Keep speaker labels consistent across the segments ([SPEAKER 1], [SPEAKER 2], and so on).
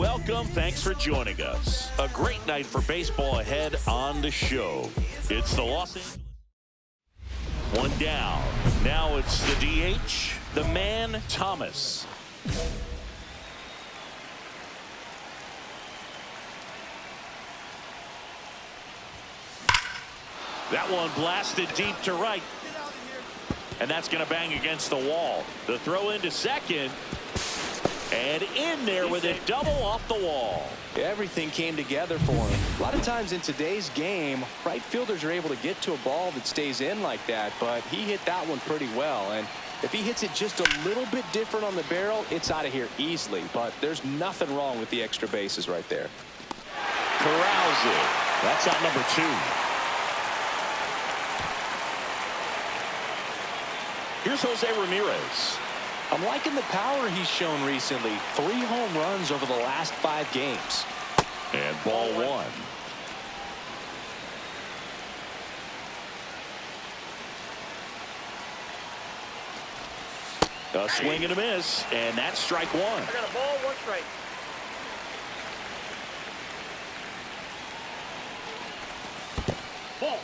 [SPEAKER 1] welcome. Thanks for joining us. A great night for baseball ahead on the show. It's the Los Angeles. One down. Now it's the DH, the man, Thomas. That one blasted deep to right. And that's going to bang against the wall. The throw into second. And in there with a double off the wall.
[SPEAKER 2] Everything came together for him. A lot of times in today's game, right fielders are able to get to a ball that stays in like that, but he hit that one pretty well. And if he hits it just a little bit different on the barrel, it's out of here easily. But there's nothing wrong with the extra bases right there.
[SPEAKER 1] Corrals it. That's out number 2. Here's Jose Ramirez.
[SPEAKER 2] I'm liking the power he's shown recently. 3 home runs over the last 5 games.
[SPEAKER 1] And ball 1. A swing and a miss, and that's strike 1.
[SPEAKER 3] I got a ball, 1 strike. Ball.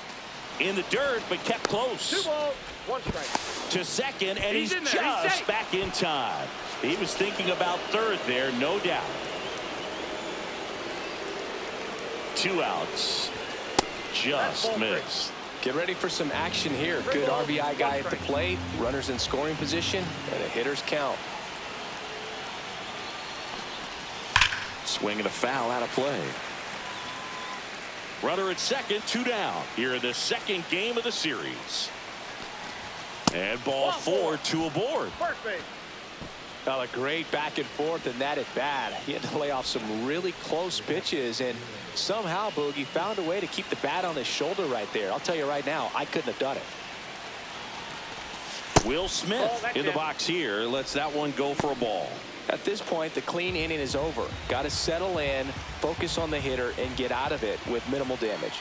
[SPEAKER 1] In the dirt, but kept close.
[SPEAKER 3] 2 balls, 1 strike.
[SPEAKER 1] To second, and he's
[SPEAKER 3] in there.
[SPEAKER 1] just
[SPEAKER 3] He's
[SPEAKER 1] back in time. He was thinking about third there, no doubt. 2 outs. Just missed.
[SPEAKER 2] Get ready for some action here. Good RBI guy at the plate, runners in scoring position, and a hitter's count.
[SPEAKER 1] Swing and a foul out of play. Runner at second, 2 down. Here in the second game of the series. And ball 4, 2 aboard.
[SPEAKER 3] First base.
[SPEAKER 2] Well, a great back and forth in that at bat. He had to lay off some really close pitches, and somehow Boogie found a way to keep the bat on his shoulder right there. I'll tell you right now, I couldn't have done it.
[SPEAKER 1] Will Smith in the box here lets that one go for a ball.
[SPEAKER 2] At this point, the clean inning is over. Got to settle in, focus on the hitter, and get out of it with minimal damage.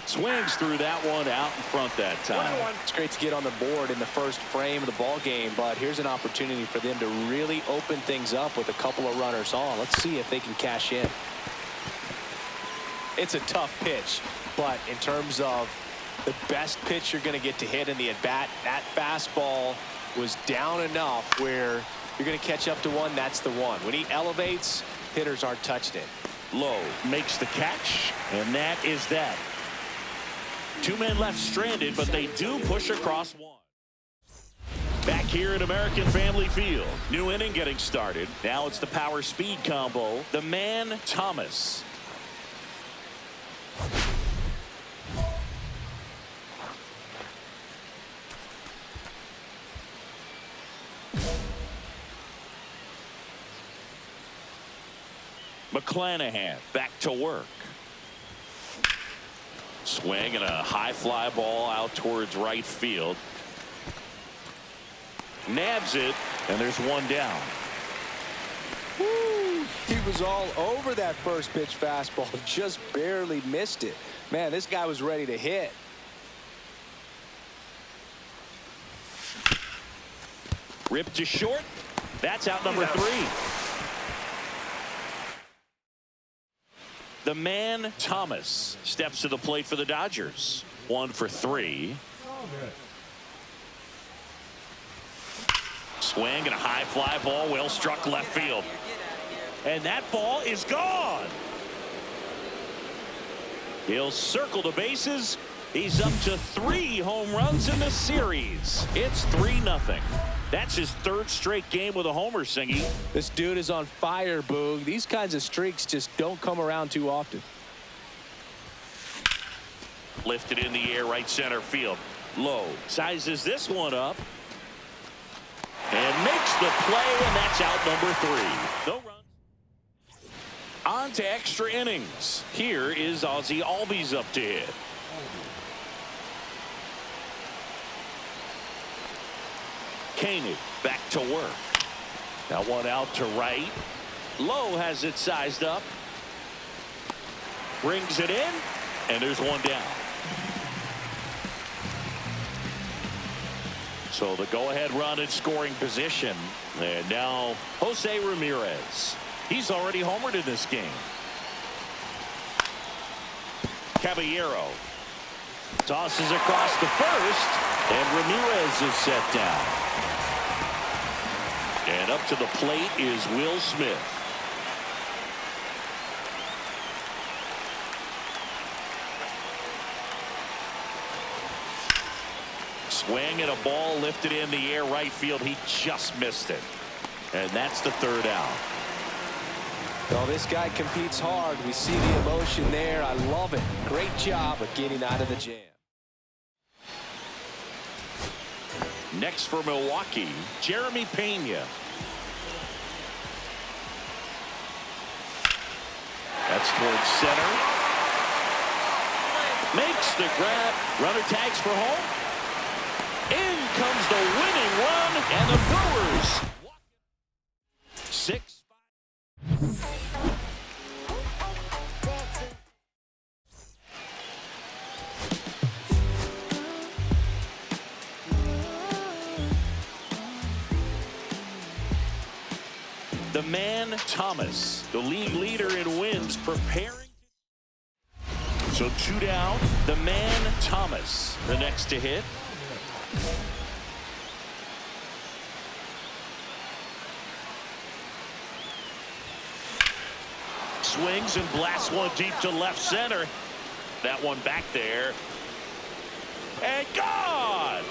[SPEAKER 1] Swings through that one out in front that time.
[SPEAKER 2] It's great to get on the board in the first frame of the ball game, but here's an opportunity for them to really open things up with a couple of runners on. Let's see if they can cash in. It's a tough pitch, but in terms of the best pitch you're going to get to hit in the at-bat, that fastball was down enough where you're going to catch up to one. That's the one. When he elevates, hitters aren't touched it.
[SPEAKER 1] Low makes the catch, and that is that. 2 men left stranded, but they do push across one. Back here at American Family Field. New inning getting started. Now it's the power speed combo. The man, Thomas. McClanahan back to work. Swing and a high fly ball out towards right field. Nabs it, and there's 1 down.
[SPEAKER 2] Woo! He was all over that first pitch fastball, just barely missed it. Man, this guy was ready to hit.
[SPEAKER 1] Ripped to short. That's out number 3. The man, Thomas, steps to the plate for the Dodgers. 1 for 3. Swing and a high fly ball, well struck left field. And that ball is gone. He'll circle the bases. He's up to 3 home runs in the series. It's 3-0. That's his 3rd straight game with a homer, Singy.
[SPEAKER 2] This dude is on fire, Boog. These kinds of streaks just don't come around too often.
[SPEAKER 1] Lifted in the air, right center field. Low sizes this one up. And makes the play, and that's out number 3. No runs. On to extra innings. Here is Ozzie Albies up to hit. Koenig back to work. That one out to right. Low has it sized up. Brings it in, and there's 1 down. So the go-ahead run in scoring position. And now Jose Ramirez. He's already homered in this game. Caballero tosses across the first, and Ramirez is set down. And up to the plate is Will Smith. Swing and a ball lifted in the air right field. He just missed it. And that's the third out.
[SPEAKER 2] Well, this guy competes hard. We see the emotion there. I love it. Great job of getting out of the jam.
[SPEAKER 1] Next for Milwaukee, Jeremy Pena. That's towards center. Makes the grab. Runner tags for home. In comes the winning run, and the Brewers 6-5. The man Thomas, the league leader in wins, preparing. So 2 down. The man Thomas, the next to hit. Swings and blasts one deep to left center. That one back there. And gone!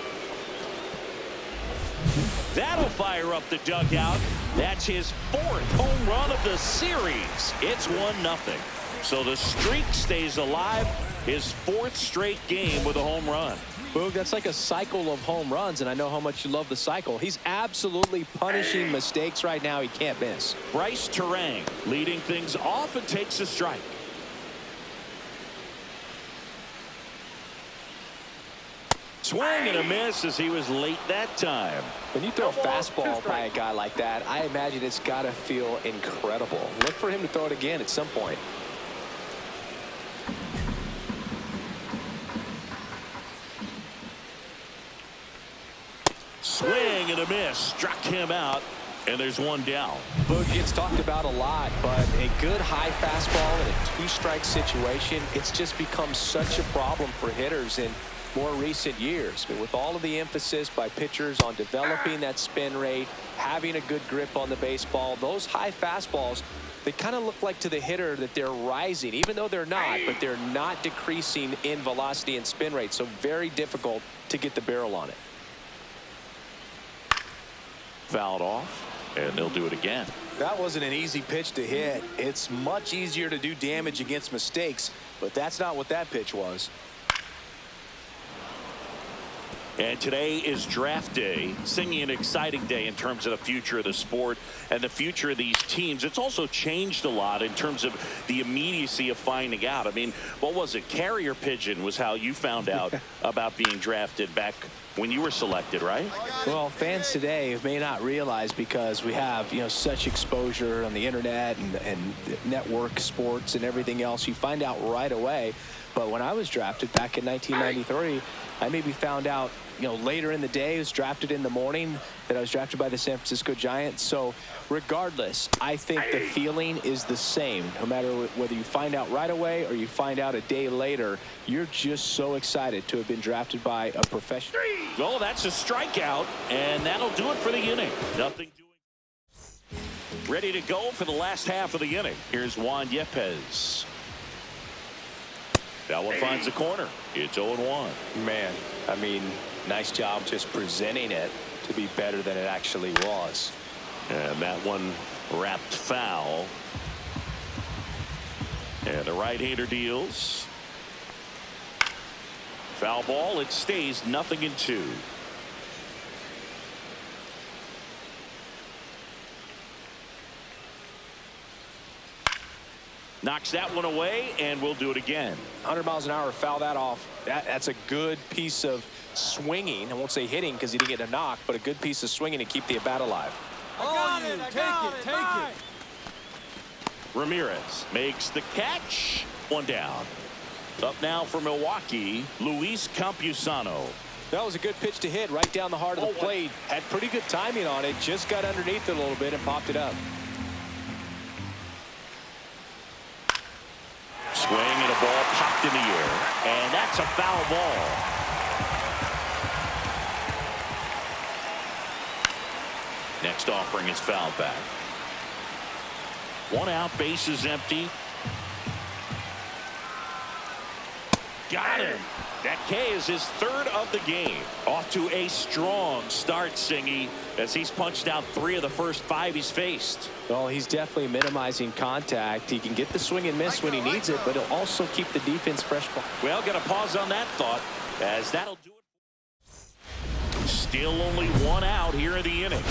[SPEAKER 1] That'll fire up the dugout. That's his 4th home run of the series. It's 1-0. So the streak stays alive. His 4th straight game with a home run.
[SPEAKER 2] Boog, that's like a cycle of home runs, and I know how much you love the cycle. He's absolutely punishing mistakes right now he can't miss.
[SPEAKER 1] Bryce Terang leading things off and takes a strike. Swing and a miss as he was late that time.
[SPEAKER 2] When you throw a fastball by a guy like that, I imagine it's got to feel incredible. Look for him to throw it again at some point.
[SPEAKER 1] Swing and a miss. Struck him out. And there's one down.
[SPEAKER 2] Boog gets talked about a lot, but a good high fastball in a 2-strike situation, it's just become such a problem for hitters in more recent years. But with all of the emphasis by pitchers on developing that spin rate, having a good grip on the baseball, those high fastballs, they kind of look like to the hitter that they're rising, even though they're not, but they're not decreasing in velocity and spin rate. So very difficult to get the barrel on it.
[SPEAKER 1] Fouled off. And they'll do it again.
[SPEAKER 4] That wasn't an easy pitch to hit. It's much easier to do damage against mistakes, but that's not what that pitch was.
[SPEAKER 1] And today is draft day, singing an exciting day in terms of the future of the sport and the future of these teams. It's also changed a lot in terms of the immediacy of finding out. I mean, what was it? Carrier pigeon was how you found out about being drafted back when you were selected, right?
[SPEAKER 2] Well, fans today may not realize, because we have, such exposure on the internet and network sports and everything else, you find out right away. But when I was drafted back in 1993, I maybe found out, later in the day. I was drafted in the morning that I was drafted by the San Francisco Giants. So regardless, I think the feeling is the same. No matter whether you find out right away or you find out a day later, you're just so excited to have been drafted by a professional.
[SPEAKER 1] Oh, that's a strikeout, and that'll do it for the inning. Nothing doing. Ready to go for the last half of the inning. Here's Juan Yepez. That one finds the corner. It's 0-1.
[SPEAKER 2] Man, I mean, nice job just presenting it to be better than it actually was.
[SPEAKER 1] And that one wrapped foul. And the right-hander deals. Foul ball. It stays 0-2. Knocks that one away, and we'll do it again.
[SPEAKER 2] 100 miles an hour, foul that off. That's a good piece of swinging. I won't say hitting because he didn't get a knock, but a good piece of swinging to keep the at bat alive.
[SPEAKER 3] Take it.
[SPEAKER 1] Ramirez makes the catch. One down. Up now for Milwaukee, Luis Campusano.
[SPEAKER 2] That was a good pitch to hit right down the heart of the plate. Had pretty good timing on it. Just got underneath it a little bit and popped it up.
[SPEAKER 1] knocked in the air, and that's a foul ball. Next offering is fouled back. 1 out, bases empty. Got him. That K is his 3rd of the game. Off to a strong start, Singy, as he's punched out 3 of the first 5 he's faced.
[SPEAKER 2] Well, he's definitely minimizing contact. He can get the swing and miss when he needs it, but he'll also keep the defense fresh.
[SPEAKER 1] Well, got to pause on that thought, as that'll do it. Still only 1 out here in the inning.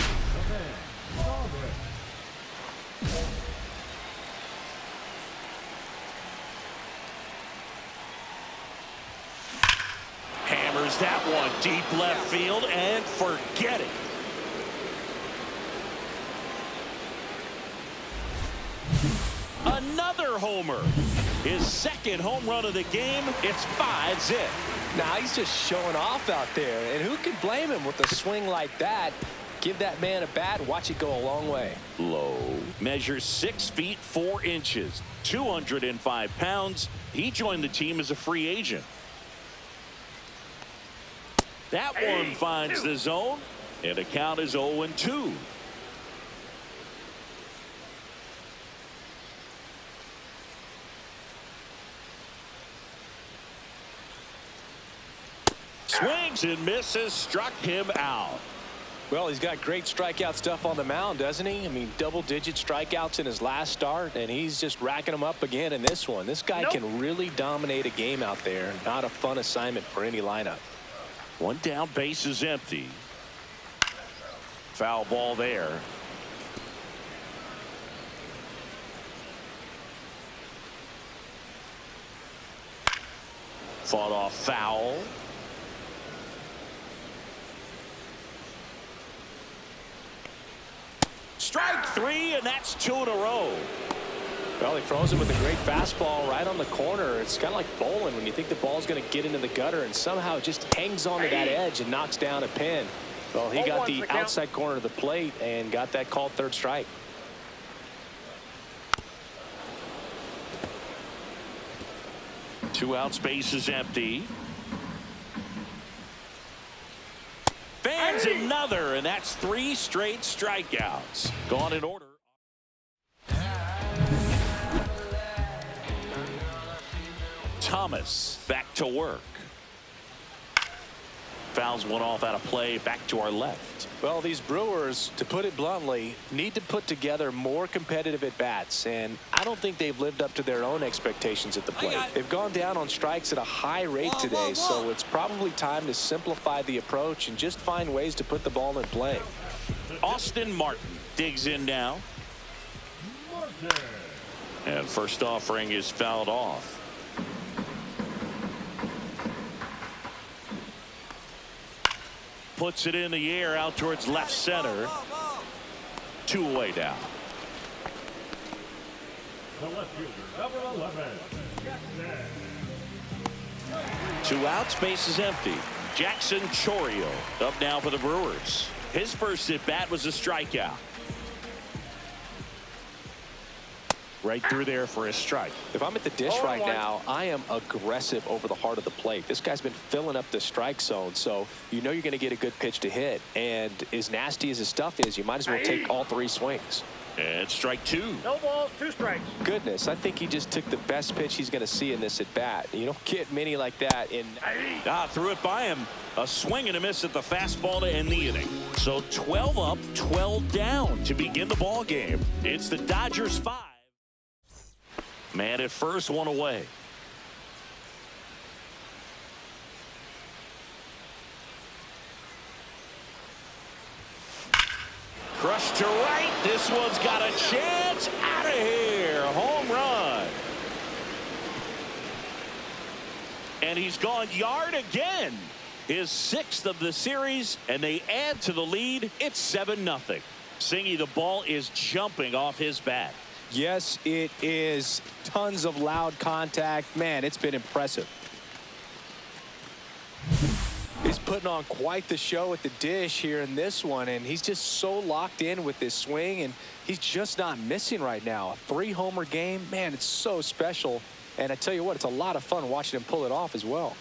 [SPEAKER 1] Hammers that one deep left field and forget it. Another homer. His 2nd home run of the game. It's 5 zip.
[SPEAKER 2] Now he's just showing off out there, and who could blame him with a swing like that? Give that man a bat, watch it go a long way.
[SPEAKER 1] Low. Measures 6 feet 4 inches, 205 pounds. He joined the team as a free agent. That one finds the zone, and the count is 0-2. Swings and misses, struck him out.
[SPEAKER 2] Well, he's got great strikeout stuff on the mound, doesn't he? I mean, double-digit strikeouts in his last start, and he's just racking them up again in this one. This guy can really dominate a game out there. Not a fun assignment for any lineup.
[SPEAKER 1] 1 down, base is empty. Foul ball there. Fought off foul. Strike 3, and that's 2 in a row.
[SPEAKER 2] Well, he throws it with a great fastball right on the corner. It's kind of like bowling when you think the ball's going to get into the gutter, and somehow it just hangs onto that edge and knocks down a pin. Well, he got the outside corner of the plate and got that called 3rd strike.
[SPEAKER 1] Two outs, base is empty. Fans another, and that's 3 straight strikeouts. Gone in order. Thomas back to work. Fouls one off out of play, back to our left.
[SPEAKER 2] Well, these Brewers, to put it bluntly, need to put together more competitive at-bats, and I don't think they've lived up to their own expectations at the plate. They've gone down on strikes at a high rate today, so it's probably time to simplify the approach and just find ways to put the ball in play.
[SPEAKER 1] Austin Martin digs in now. And first offering is fouled off. Puts it in the air out towards left center. 2 away now.
[SPEAKER 3] The left fielder, number 11.
[SPEAKER 1] 2 outs, base is empty. Jackson Chourio up now for the Brewers. His first at bat was a strikeout. Right through there for a strike.
[SPEAKER 2] If I'm at the dish right now, I am aggressive over the heart of the plate. This guy's been filling up the strike zone, so you know you're going to get a good pitch to hit. And as nasty as his stuff is, you might as well take all 3 swings.
[SPEAKER 1] And strike 2.
[SPEAKER 5] No balls, 2 strikes.
[SPEAKER 2] Goodness, I think he just took the best pitch he's going to see in this at bat. You don't get many like that in.
[SPEAKER 1] Threw it by him. A swing and a miss at the fastball to end the inning. So 12 up, 12 down to begin the ball game. It's the Dodgers 5. Man at first, 1 away. Crushed to right. This one's got a chance. Out of here. Home run. And he's gone yard again. His 6th of the series, and they add to the lead. It's 7-0. Singy, the ball is jumping off his bat.
[SPEAKER 2] Yes, it is. Tons of loud contact. Man, it's been impressive. He's putting on quite the show at the dish here in this one, and he's just so locked in with this swing, and he's just not missing right now. A 3-homer game, man, it's so special. And I tell you what, it's a lot of fun watching him pull it off as well.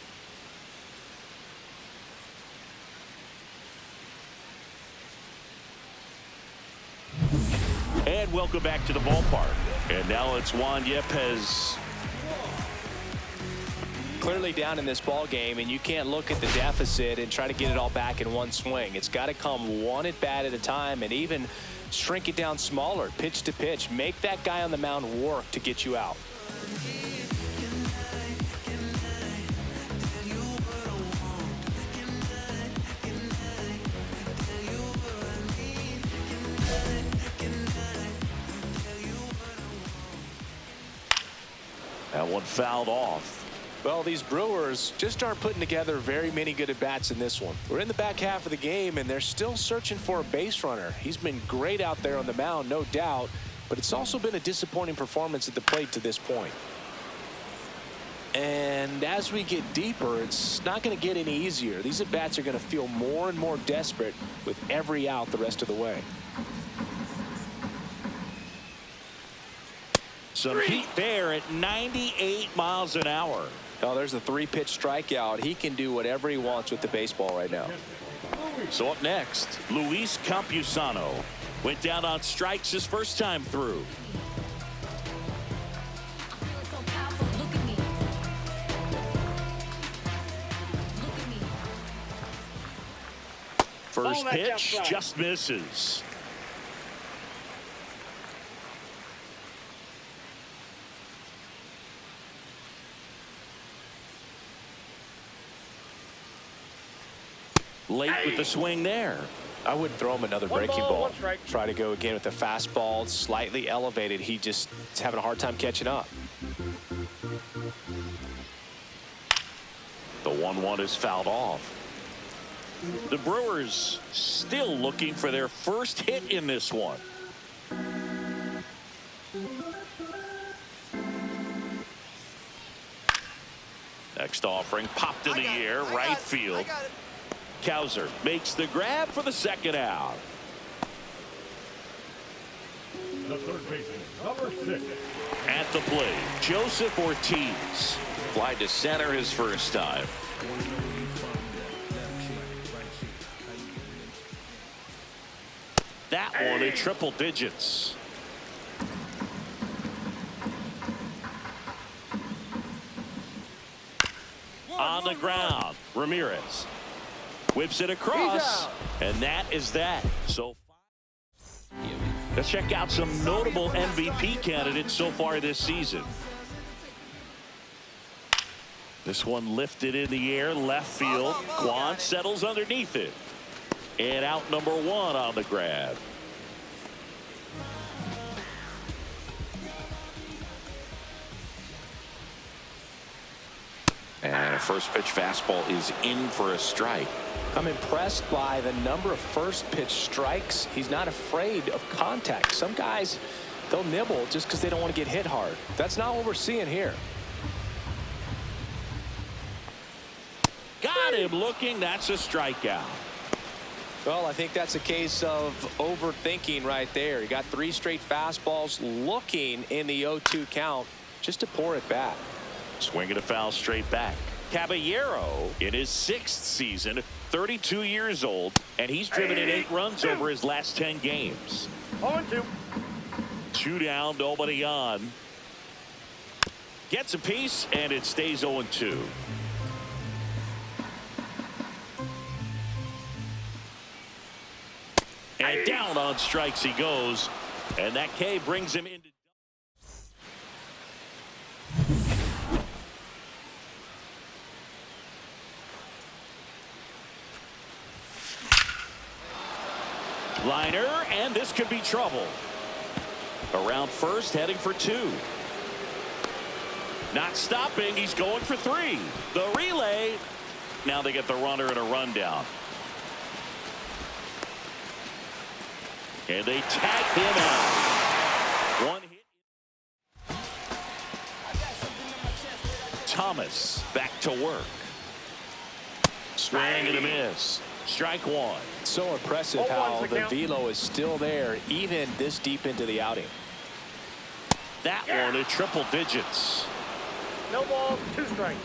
[SPEAKER 1] And welcome back to the ballpark. And now it's Juan Yepes.
[SPEAKER 2] Clearly down in this ball game, and you can't look at the deficit and try to get it all back in one swing. It's got to come one at bat at a time, and even shrink it down smaller, pitch to pitch. Make that guy on the mound work to get you out.
[SPEAKER 1] That one fouled off.
[SPEAKER 2] Well, these Brewers just aren't putting together very many good at-bats in this one. We're in the back half of the game, and they're still searching for a base runner. He's been great out there on the mound, no doubt, but it's also been a disappointing performance at the plate to this point. And as we get deeper, it's not going to get any easier. These at-bats are going to feel more and more desperate with every out the rest of the way.
[SPEAKER 1] Some heat there at 98 miles an hour.
[SPEAKER 2] Oh, there's a 3-pitch strikeout. He can do whatever he wants with the baseball right now.
[SPEAKER 1] So up next, Luis Campusano went down on strikes his first time through. First pitch just misses. Late with the swing there.
[SPEAKER 2] I wouldn't throw him another breaking ball.
[SPEAKER 3] strike.
[SPEAKER 2] Try to go again with the fastball, slightly elevated. He just is having a hard time catching up.
[SPEAKER 1] The 1-1 is fouled off. The Brewers still looking for their first hit in this one. Next offering popped in the air, right field. Cowser makes the grab for the second out.
[SPEAKER 3] The third baseman, number 6.
[SPEAKER 1] At the plate, Joseph Ortiz. Fly to center his first time. That one in triple digits. On the ground, Ramirez whips it across, and that is that. So let's check out some notable MVP candidates so far this season. This one lifted in the air, left field. Quan settles underneath it. And out number 1 on the grab. And a first pitch fastball is in for a strike.
[SPEAKER 2] I'm impressed by the number of first pitch strikes. He's not afraid of contact. Some guys, they'll nibble just because they don't want to get hit hard. That's not what we're seeing here.
[SPEAKER 1] Got him looking. That's a strikeout.
[SPEAKER 2] Well, I think that's a case of overthinking right there. He got 3 straight fastballs looking in the 0-2 count just to pour it back.
[SPEAKER 1] Swinging a foul straight back. Caballero in his 6th season, 32 years old, and he's driven in 8 runs over his last 10 games.
[SPEAKER 3] 0-2.
[SPEAKER 1] 2 down, nobody on. Gets a piece, and it stays 0-2. And down on strikes he goes, and that K brings him into. Liner, and this could be trouble. Around first, heading for 2. Not stopping, he's going for 3. The relay. Now they get the runner and a rundown. And they tag him out. 1 hit. Thomas back to work. Swing and a miss. Strike 1.
[SPEAKER 2] So impressive how the velo is still there even this deep into the outing.
[SPEAKER 1] That one at triple digits.
[SPEAKER 3] No balls, 2 strikes.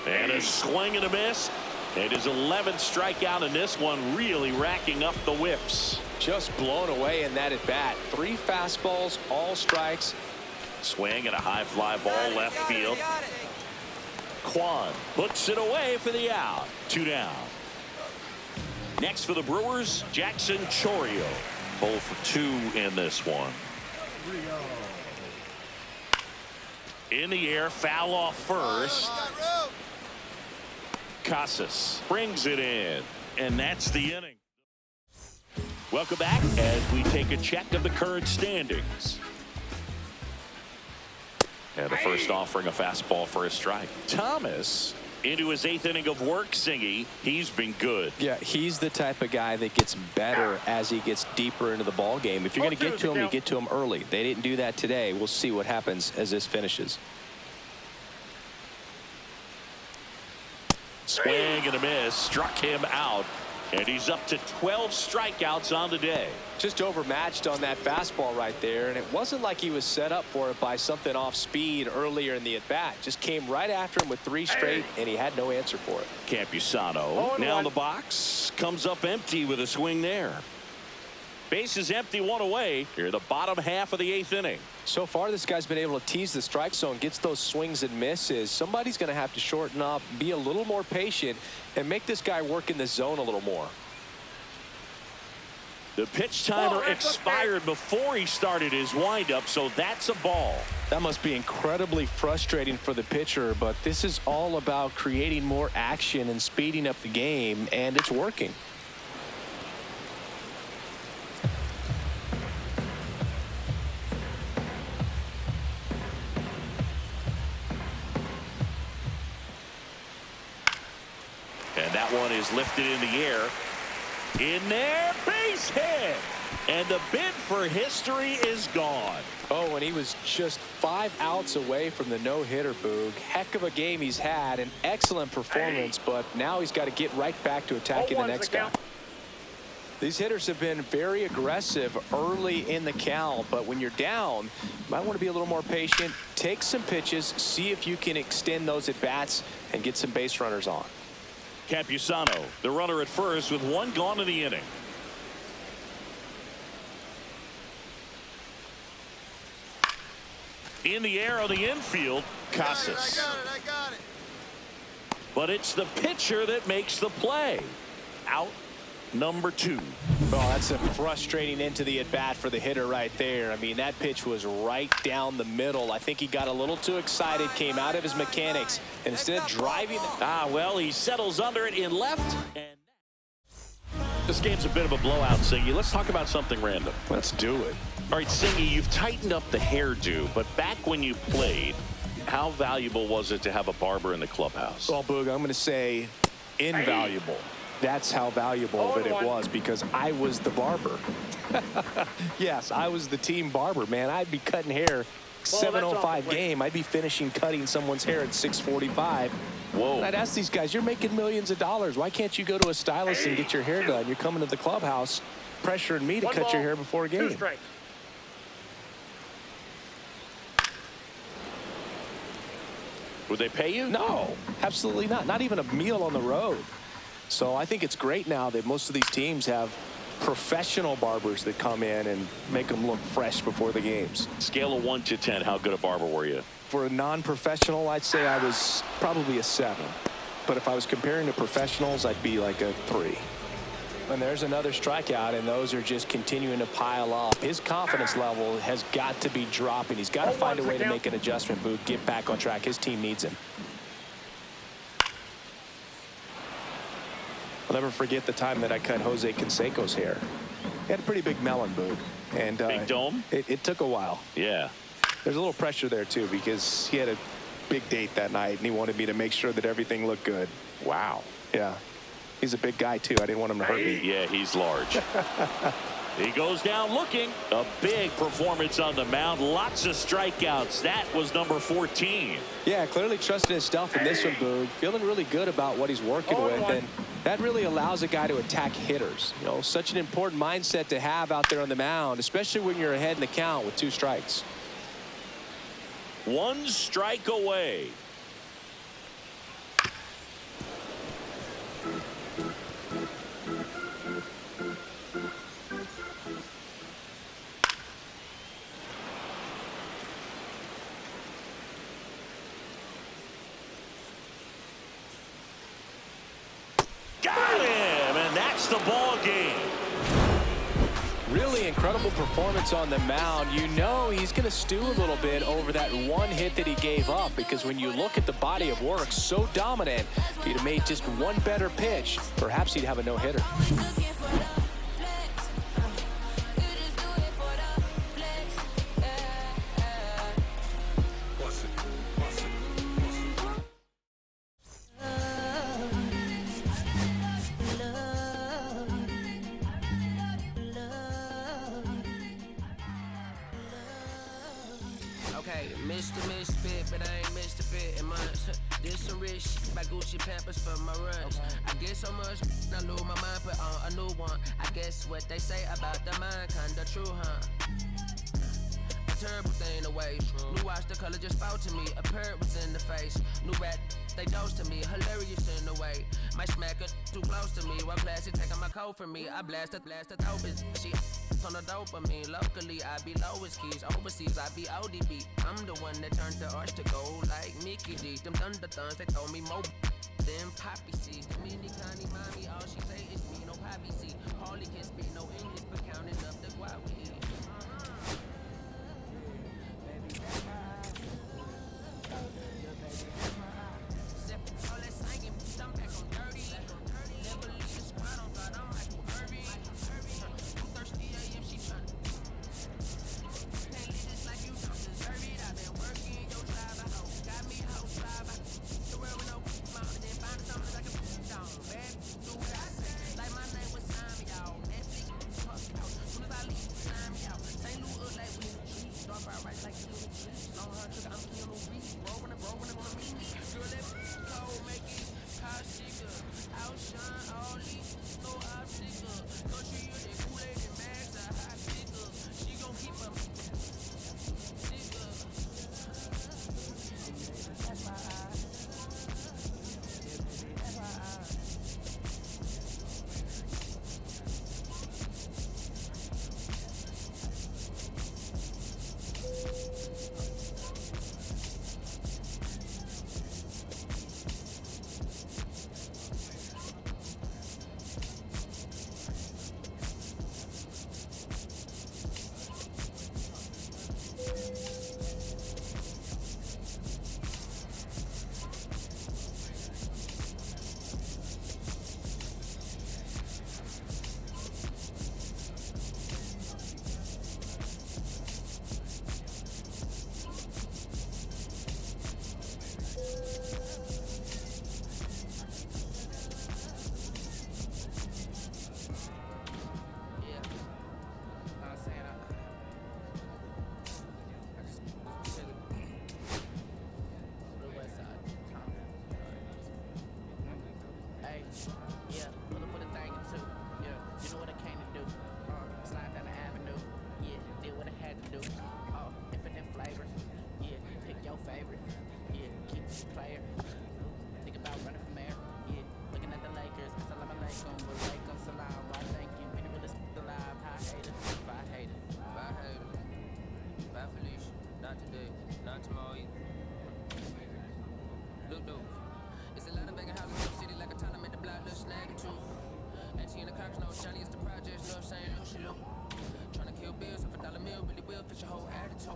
[SPEAKER 1] And a swing and a miss. It is 11th strikeout in this one, really racking up the whips.
[SPEAKER 2] Just blown away in that at bat. 3 fastballs, all strikes.
[SPEAKER 1] Swing and a high fly ball left field. Kwan puts it away for the out. 2 down. Next for the Brewers, Jackson Chourio. 0 for 2 in this one. In the air, foul off first. Casas brings it in, and that's the inning. Welcome back as we take a check of the current standings. And the first offering a fastball for a strike. Thomas into his 8th inning of work. Singy, he's been good.
[SPEAKER 2] Yeah, he's the type of guy that gets better as he gets deeper into the ball game. If you're going to get to him, you get to him early. They didn't do that today. We'll see what happens as this finishes.
[SPEAKER 1] Swing and a miss, struck him out, and he's up to 12 strikeouts on the day.
[SPEAKER 2] Just overmatched on that fastball right there, and it wasn't like he was set up for it by something off speed earlier in the at-bat. Just came right after him with 3 straight, and he had no answer for it.
[SPEAKER 1] Campusano now in the box, comes up empty with a swing there. Base is empty, 1 away. Here the bottom half of the 8th inning.
[SPEAKER 2] So far, this guy's been able to tease the strike zone, gets those swings and misses. Somebody's going to have to shorten up, be a little more patient, and make this guy work in the zone a little more.
[SPEAKER 1] The pitch timer expired before he started his windup, so that's a ball.
[SPEAKER 2] That must be incredibly frustrating for the pitcher, but this is all about creating more action and speeding up the game, and it's working.
[SPEAKER 1] And that one is lifted in the air. In there, base hit. And the bid for history is gone.
[SPEAKER 2] Oh, and he was just 5 outs away from the no-hitter, Boog. Heck of a game he's had, an excellent performance, but now he's got to get right back to attacking the next guy. These hitters have been very aggressive early in the count, but when you're down, you might want to be a little more patient, take some pitches, see if you can extend those at-bats and get some base runners on.
[SPEAKER 1] Campusano, the runner at first with 1 gone in the inning. In the air on the infield, Casas.
[SPEAKER 5] I got it.
[SPEAKER 1] But it's the pitcher that makes the play. Out number 2.
[SPEAKER 2] Well, that's a frustrating end to the at-bat for the hitter right there. I mean, that pitch was right down the middle. I think he got a little too excited, came out of his mechanics, and instead of driving.
[SPEAKER 1] Well, he settles under it in left. And this game's a bit of a blowout, Singy. Let's talk about something random.
[SPEAKER 2] Let's do it.
[SPEAKER 1] All right, Singy, you've tightened up the hairdo, but back when you played, how valuable was it to have a barber in the clubhouse?
[SPEAKER 2] Well, Boog, I'm going to say invaluable. That's how valuable that it was, because I was the barber. Yes, I was the team barber, man. I'd be cutting hair 7:05 game. I'd be finishing cutting someone's hair at 6:45.
[SPEAKER 1] Whoa.
[SPEAKER 2] And I'd ask these guys, you're making millions of dollars. Why can't you go to a stylist and get your hair done? You're coming to the clubhouse pressuring me to cut your hair before a game.
[SPEAKER 3] 2 strikes.
[SPEAKER 1] Would they pay you?
[SPEAKER 2] No, absolutely not. Not even a meal on the road. So I think it's great now that most of these teams have professional barbers that come in and make them look fresh before the games.
[SPEAKER 1] Scale of 1 to 10, how good a barber were you?
[SPEAKER 2] For a non-professional, I'd say I was probably a 7. But if I was comparing to professionals, I'd be like a 3. And there's another strikeout, and those are just continuing to pile up. His confidence level has got to be dropping. He's got to find a way to make an adjustment, Boog, get back on track. His team needs him. I'll never forget the time that I cut Jose Canseco's hair. He had a pretty big melon, Boog. And
[SPEAKER 1] big dome?
[SPEAKER 2] It took a while.
[SPEAKER 1] Yeah.
[SPEAKER 2] There's a little pressure there, too, because he had a big date that night, and he wanted me to make sure that everything looked good.
[SPEAKER 1] Wow.
[SPEAKER 2] Yeah. He's a big guy, too. I didn't want him to hurt me.
[SPEAKER 1] Yeah, he's large. He goes down looking. A big performance on the mound. Lots of strikeouts. That was number 14.
[SPEAKER 2] Yeah, clearly trusting his stuff in this one, Boog. Feeling really good about what he's working with. And that really allows a guy to attack hitters. You know, such an important mindset to have out there on the mound, especially when you're ahead in the count with 2 strikes.
[SPEAKER 1] One strike away. Got him, and that's the ball game.
[SPEAKER 2] Really incredible performance on the mound. You know he's going to stew a little bit over that one hit that he gave up, because when you look at the body of work, so dominant, if he'd have made just one better pitch, perhaps he'd have a no-hitter.
[SPEAKER 5] Okay, Mr. Misfit, but I ain't Mr. Fit in months. This some rich shit by Gucci Pampers for my runs. I get so much, I lose my mind, put on a new one. I guess what they say about the mind, kinda true, huh? A terrible thing to waste. New watch, the color just spoke to me. A parrot was in the face. New rat, they dose to me. Hilarious in the way. My smacker too close to me. One plastic taking my coat from me. I blast dope bitch. She on the dopamine. Locally, I be lowest keys. Overseas, I be ODB. I'm the one that turned the arch to gold like Mickey D. Them thunder thuns, they told me more than poppy seeds. The mini Connie mommy, all she say is me, no poppy seed. Hardly can speak no English, but counting up the guap we eat. Trying to kill bills, if $1 meal really will fit your whole attitude.